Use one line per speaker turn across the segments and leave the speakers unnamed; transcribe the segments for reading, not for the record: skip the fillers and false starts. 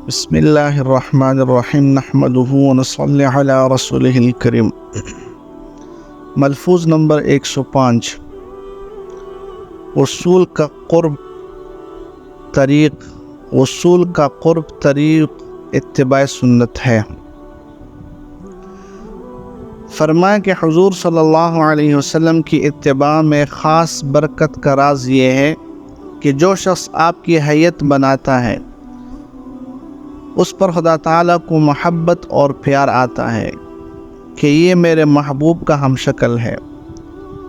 بسم اللہ الرحمن الرحیم نحمدہ ونصلی علی رسولہ الکریم۔ ملفوظ نمبر 105۔ وصول کا قرب طریق اتباع سنت ہے۔ فرمایا کہ حضور صلی اللہ علیہ وسلم کی اتباع میں خاص برکت کا راز یہ ہے کہ جو شخص آپ کی حیت بناتا ہے اس پر خدا تعالیٰ کو محبت اور پیار آتا ہے کہ یہ میرے محبوب کا ہم شکل ہے،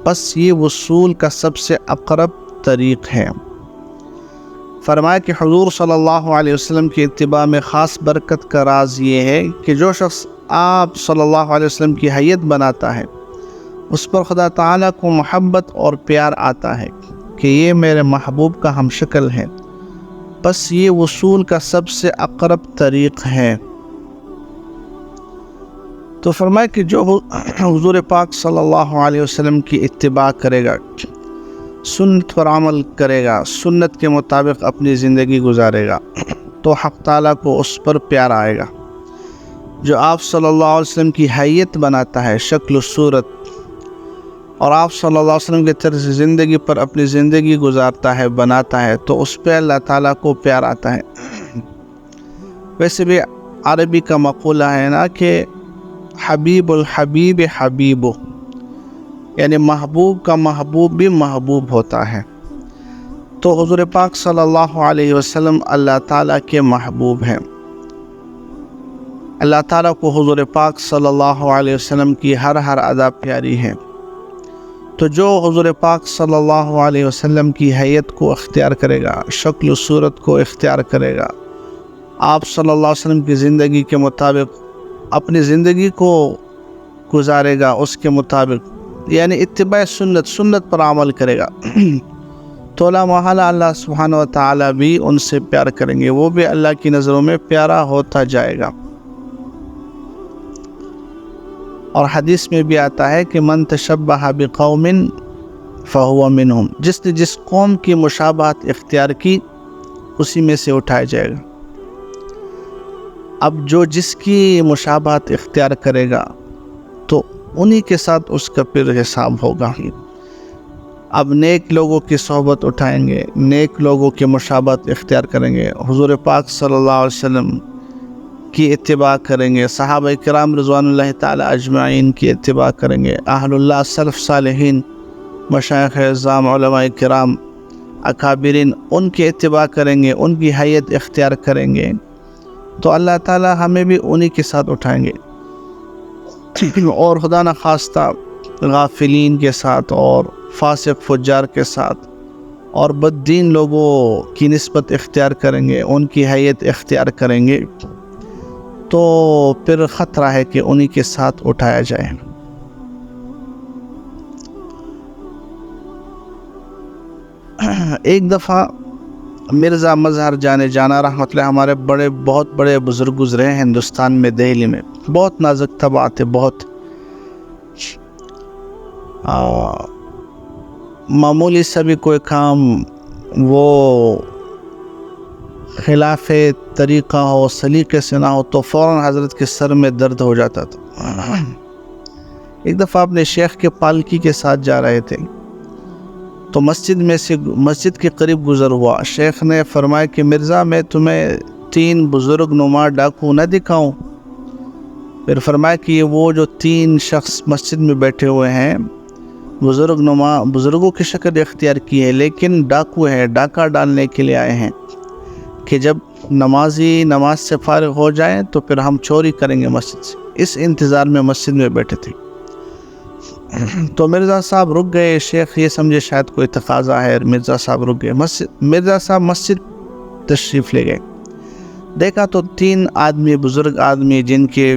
بس یہ وصول کا سب سے اقرب طریق ہے۔ فرمایا کہ حضور صلی اللہ علیہ وسلم کی اتباع میں خاص برکت کا راز یہ ہے کہ جو شخص آپ صلی اللہ علیہ وسلم کی حیت بناتا ہے اس پر خدا تعالیٰ کو محبت اور پیار آتا ہے کہ یہ میرے محبوب کا ہم شکل ہے، بس یہ وصول کا سب سے اقرب طریق ہے۔ تو فرمایا کہ جو حضور پاک صلی اللہ علیہ وسلم کی اتباع کرے گا، سنت پر عمل کرے گا، سنت کے مطابق اپنی زندگی گزارے گا تو حق تعالیٰ کو اس پر پیار آئے گا۔ جو آپ صلی اللہ علیہ وسلم کی حیت بناتا ہے، شکل و صورت، اور آپ صلی اللہ علیہ وسلم کے طرز زندگی پر اپنی زندگی گزارتا ہے، بناتا ہے، تو اس پہ اللہ تعالیٰ کو پیار آتا ہے۔ ویسے بھی عربی کا مقولہ ہے نا کہ حبیب الحبیب حبیبو، یعنی محبوب کا محبوب بھی محبوب ہوتا ہے۔ تو حضور پاک صلی اللہ علیہ وسلم اللہ تعالیٰ کے محبوب ہیں۔ اللہ تعالیٰ کو حضور پاک صلی اللہ علیہ وسلم کی ہر ادا پیاری ہے۔ تو جو حضور پاک صلی اللہ علیہ وسلم کی حیت کو اختیار کرے گا، شکل و صورت کو اختیار کرے گا، آپ صلی اللہ علیہ وسلم کی زندگی کے مطابق اپنی زندگی کو گزارے گا، اس کے مطابق یعنی اتباع سنت پر عمل کرے گا تو لا محالہ اللہ سبحانہ و تعالیٰ بھی ان سے پیار کریں گے، وہ بھی اللہ کی نظروں میں پیارا ہوتا جائے گا۔ اور حدیث میں بھی آتا ہے کہ من تشبہ بقوم فہو منہم، جس نے جس قوم کی مشابہت اختیار کی اسی میں سے اٹھایا جائے گا۔ اب جو جس کی مشابہت اختیار کرے گا تو انہی کے ساتھ اس کا پھر حساب ہوگا۔ اب نیک لوگوں کی صحبت اٹھائیں گے، نیک لوگوں کی مشابہت اختیار کریں گے، حضور پاک صلی اللہ علیہ وسلم کی اتباع کریں گے، صحابہ کرام رضوان اللہ تعالی اجمعین کی اتباع کریں گے، اہل اللہ سلف صالحین، مشایخ اعظام، علماء کرام، اکابرین، ان کی اتباع کریں گے، ان کی حیت اختیار کریں گے تو اللہ تعالی ہمیں بھی انہی کے ساتھ اٹھائیں گے۔ اور خدا نخواستہ غافلین کے ساتھ اور فاسق فجار کے ساتھ اور بددین لوگوں کی نسبت اختیار کریں گے، ان کی حیت اختیار کریں گے تو پھر خطرہ ہے کہ انہی کے ساتھ اٹھایا جائے۔ ایک دفعہ مرزا مظہر جانا رحمۃ اللہ ہمارے بہت بڑے بزرگ گزرے ہیں ہندوستان میں، دہلی میں، بہت نازک طباع تھے، بہت معمولی سا بھی کوئی کام وہ خلاف طریقہ ہو، سلیقے سے نہ ہو تو فوراً حضرت کے سر میں درد ہو جاتا تھا۔ ایک دفعہ اپنے شیخ کے پالکی کے ساتھ جا رہے تھے تو مسجد کے قریب گزر ہوا۔ شیخ نے فرمایا کہ مرزا میں تمہیں 3 بزرگ نما ڈاکو نہ دکھاؤں؟ پھر فرمایا کہ وہ جو 3 شخص مسجد میں بیٹھے ہوئے ہیں بزرگوں کی شکل اختیار کی ہے، لیکن ڈاکو ہے، ڈاکہ ڈالنے کے لیے آئے ہیں کہ جب نمازی نماز سے فارغ ہو جائیں تو پھر ہم چوری کریں گے مسجد سے۔ اس انتظار میں مسجد میں بیٹھے تھے تو مرزا صاحب رک گئے۔ شیخ یہ سمجھے شاید کوئی تقاضا ہے، مرزا صاحب رک گئے۔ مرزا صاحب مسجد تشریف لے گئے، دیکھا تو 3 آدمی، بزرگ آدمی، جن کے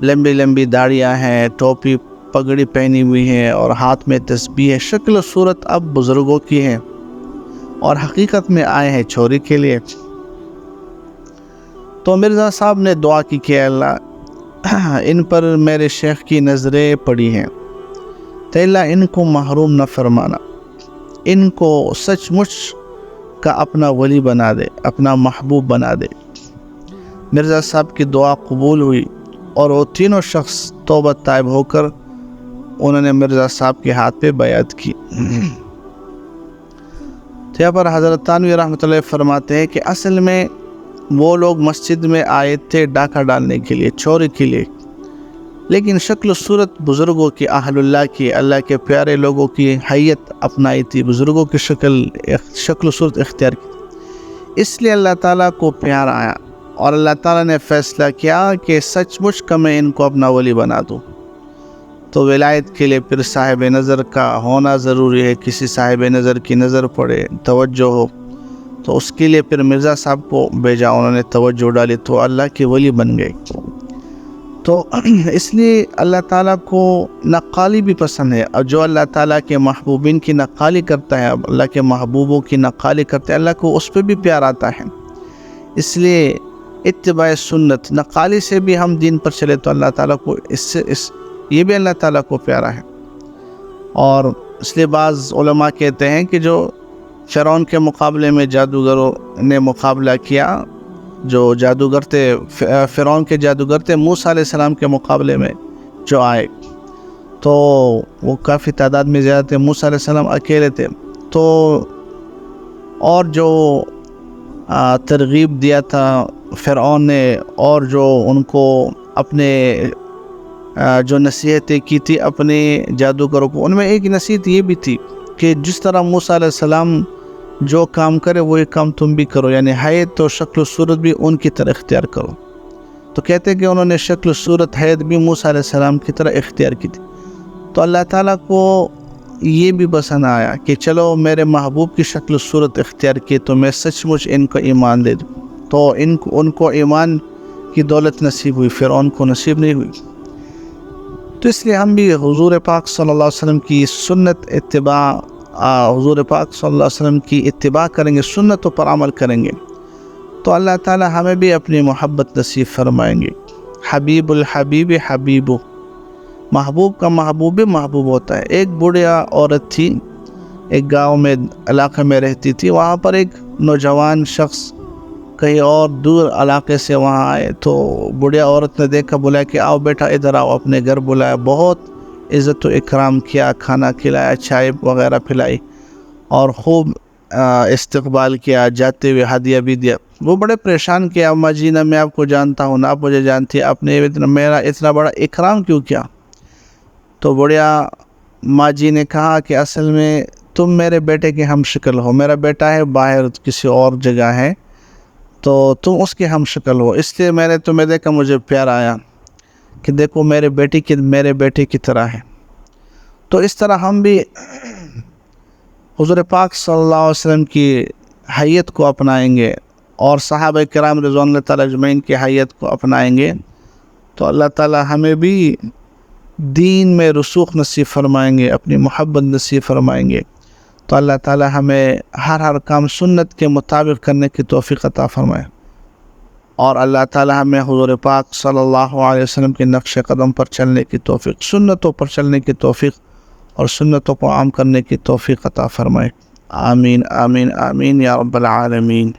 لمبی لمبی داڑیاں ہیں، ٹوپی پگڑی پہنی ہوئی ہے اور ہاتھ میں تسبیح ہے، شکل و صورت اب بزرگوں کی ہے اور حقیقت میں آئے ہیں چوری کے لیے۔ تو مرزا صاحب نے دعا کی کہ اللہ ان پر میرے شیخ کی نظریں پڑی ہیں، تو اللہ ان کو محروم نہ فرمانا، ان کو سچ مچ کا اپنا ولی بنا دے، اپنا محبوب بنا دے۔ مرزا صاحب کی دعا قبول ہوئی اور وہ تینوں شخص توبہ طائب ہو کر انہوں نے مرزا صاحب کے ہاتھ پہ بیعت کی۔ تو یہاں پر حضرت تھانوی رحمۃ اللہ فرماتے ہیں کہ اصل میں وہ لوگ مسجد میں آئے تھے ڈاکہ ڈالنے کے لیے، چوری کے لیے، لیکن شکل و صورت بزرگوں کی، اہل اللہ کی، اللہ کے پیارے لوگوں کی حیت اپنائی تھی، بزرگوں کی شکل و صورت اختیار کی، اس لیے اللہ تعالیٰ کو پیار آیا اور اللہ تعالیٰ نے فیصلہ کیا کہ سچ مچ کا میں ان کو اپنا ولی بنا دوں۔ تو ولایت کے لیے پھر صاحب نظر کا ہونا ضروری ہے، کسی صاحب نظر کی نظر پڑے، توجہ ہو، تو اس کے لیے پھر مرزا صاحب کو بھیجا، انہوں نے توجہ ڈالی تو اللہ کے ولی بن گئے۔ تو اس لیے اللہ تعالیٰ کو نقالی بھی پسند ہے، اور جو اللہ تعالیٰ کے محبوبین کی نقالی کرتا ہے، اللہ کے محبوبوں کی نقالی کرتا ہے، اللہ کو اس پہ بھی پیار آتا ہے۔ اس لیے اتباع سنت، نقالی سے بھی ہم دین پر چلے تو اللہ تعالیٰ کو یہ بھی اللہ تعالیٰ کو پیارا ہے۔ اور اس لیے بعض علماء کہتے ہیں کہ جو فرعون کے مقابلے میں جادوگروں نے مقابلہ کیا، جو جادوگر تھے، فرعون کے جادوگر تھے، موسیٰ علیہ السلام کے مقابلے میں جو آئے، تو وہ کافی تعداد میں زیادہ تھے، موسیٰ علیہ السلام اکیلے تھے، تو اور جو ترغیب دیا تھا فرعون نے، اور جو ان کو اپنے جو نصیحتیں کی تھی اپنے جادوگروں کو، ان میں ایک نصیحت یہ بھی تھی کہ جس طرح موسیٰ علیہ السلام جو کام کرے وہی کام تم بھی کرو، یعنی حیت و شکل و صورت بھی ان کی طرح اختیار کرو۔ تو کہتے ہیں کہ انہوں نے شکل و صورت حیت بھی موسیٰ علیہ السلام کی طرح اختیار کی تھی۔ تو اللہ تعالیٰ کو یہ بھی پسند آیا کہ چلو میرے محبوب کی شکل و صورت اختیار کی تو میں سچ مچ ان کو ایمان دے دوں، تو ان کو ایمان کی دولت نصیب ہوئی، فرعون کو نصیب نہیں ہوئی۔ تو اس لیے ہم بھی حضور پاک صلی اللہ علیہ وسلم کی سنت اتباع، حضور پاک صلی اللہ علیہ وسلم کی اتباع کریں گے، سنتوں پر عمل کریں گے، تو اللہ تعالی ہمیں بھی اپنی محبت نصیب فرمائیں گے۔ حبیب الحبیب حبیبو، محبوب کا محبوب محبوب ہوتا ہے۔ ایک بوڑھیا عورت تھی، ایک گاؤں میں، علاقے میں رہتی تھی، وہاں پر ایک نوجوان شخص کہیں اور دور علاقے سے وہاں آئے، تو بوڑھیا عورت نے دیکھا، بولا کہ آؤ بیٹا ادھر آؤ، اپنے گھر بلایا، بہت عزت و اکرام کیا، کھانا کھلایا، چائے وغیرہ پلائی اور خوب استقبال کیا، جاتے ہوئے ہدیہ بھی دیا۔ وہ بڑے پریشان کیا، اماں جی نہ میں آپ کو جانتا ہوں نہ آپ مجھے جانتی، آپ نے میرا اتنا بڑا اکرام کیوں کیا؟ تو بڑھیا ماں جی نے کہا کہ اصل میں تم میرے بیٹے کے ہم شکل ہو، میرا بیٹا ہے باہر کسی اور جگہ ہے، تو تم اس کے ہم شکل ہو، اس لیے میں نے تمہیں دیکھا، مجھے پیار آیا کہ دیکھو میرے بیٹے کی طرح ہے۔ تو اس طرح ہم بھی حضور پاک صلی اللہ علیہ وسلم کی حیت کو اپنائیں گے اور صحابہ کرام رضوان اللہ تعالیٰ اجمعین کی حیت کو اپنائیں گے، تو اللہ تعالیٰ ہمیں بھی دین میں رسوخ نصیب فرمائیں گے، اپنی محبت نصیب فرمائیں گے، تو اللہ تعالیٰ ہمیں ہر کام سنت کے مطابق کرنے کی توفیق عطا فرمائے، اور اللہ تعالیٰ ہمیں حضور پاک صلی اللہ علیہ وسلم کے نقش قدم پر چلنے کی توفیق، سنتوں پر چلنے کی توفیق اور سنتوں کو عام کرنے کی توفیق عطا فرمائے۔ آمین آمین آمین یا رب العالمین۔